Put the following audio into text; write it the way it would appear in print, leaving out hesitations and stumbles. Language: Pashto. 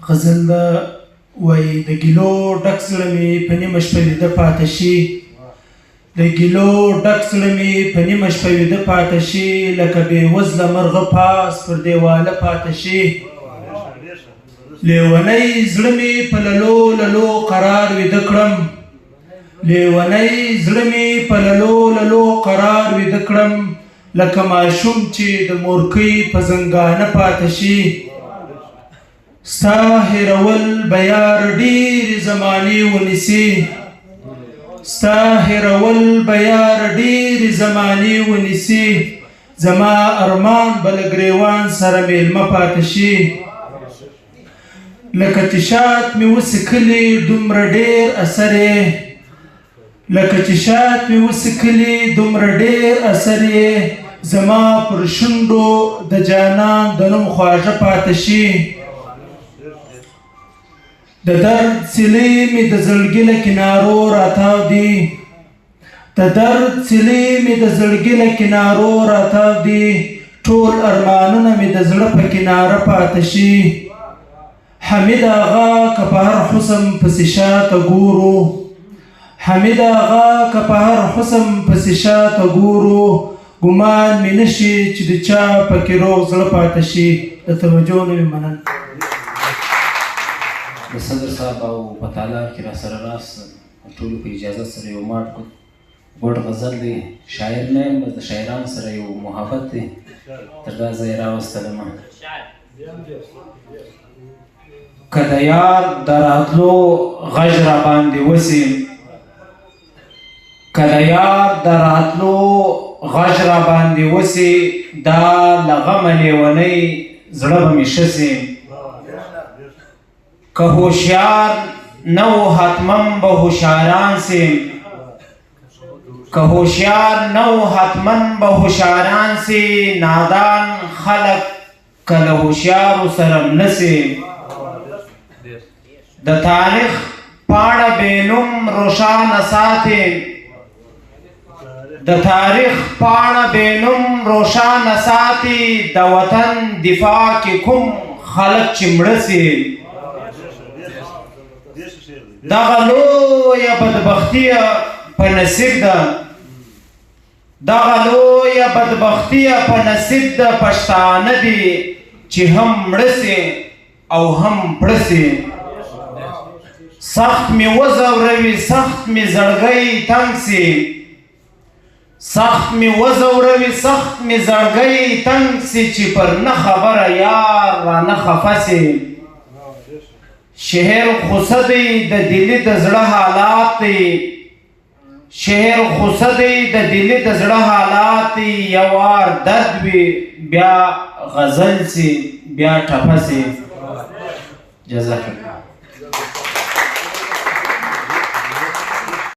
غزل وایي د ګیلو ډک زړه مې په نیمه شپه ویده پاته شي د ګیلو ډک زړه مې په نیمه شپه ویده پاته شي لکه بېوزله مرغه پاس پر دیواله پاته شي لیونی زړه مې په للو للو قرار ویده کړم لیونی زړه مې په للو للو قرار ویده کړم لکه ماشوم چې د مورکۍ په زنګانه پاته شي ستا هېرول به یار ډېرې زمانې ونیسي ستا هېرول به یار ډېرې زمانې ونیسي زما ارمان به له ګریوان سره میلمه پاته شي لکه چې شات مې وڅکلي دومره ډېر اثر یې لکه چې شات مې وڅکلي دومره ډېر اثر یې زما پر شونډو د جانان د نوم خواږه پاته شي د درد سیلې مې د زړګي له کنارو راتاو دي د درد سیلې مې د زړګي له کنارو راتاو دي ټول ارمانونه مې د زړه په کناره پاته شي حمید آغا که په هر حسن پسې شاته ګورو حمید آغا که په هر حسن پسې شاته ګورو ګمان مې نشي چې د چا پکې روغ زړه پاته شي د توجه نه مې مننه د صدر صاحب او په تالار کې را سره راست ټولو په اجازت سره یو ماټ ګډ غزل دی شاعر نه یم بس د شاعرانو سره یو محبت دی تر دا ځای یې راوستلم که د یار د راتلو غږ را باندې وسي که د یار د راتلو غږ را باندې وسي دا له غمه لیونی زړه به مې ښه سي که هوښیار نه و حتما به هوښیاران سي که هوښیار نه و حتما به هوښیاران سي نادان خلک که له هوښیارو سره نه سي د تاریخ پاڼه بېنوم روښانه ساتي د تاریخ پاڼه بېنوم روښانه ساتي د وطن دفاع کې کوم خلک چې مړه سي دغه لویه بدبختیه په نصیب ده دغه لویه بدبختیه په نصیب ده پښتانه دي چې هم مړه سي او هم پړه سي سخت مې وځوروي سخت مې زړګی تنګ سي سخت مې وځوروي سخت مې زړګی تنګ سي چې پر نه خبره یار رانه خفه سي شعر خوسه دی د دلي د زړه حالات دی شعر خوسه دی د دلي د زړه حالات دی یو وار درد وي بیا غزل سي بیا ټپه سي جزاک الله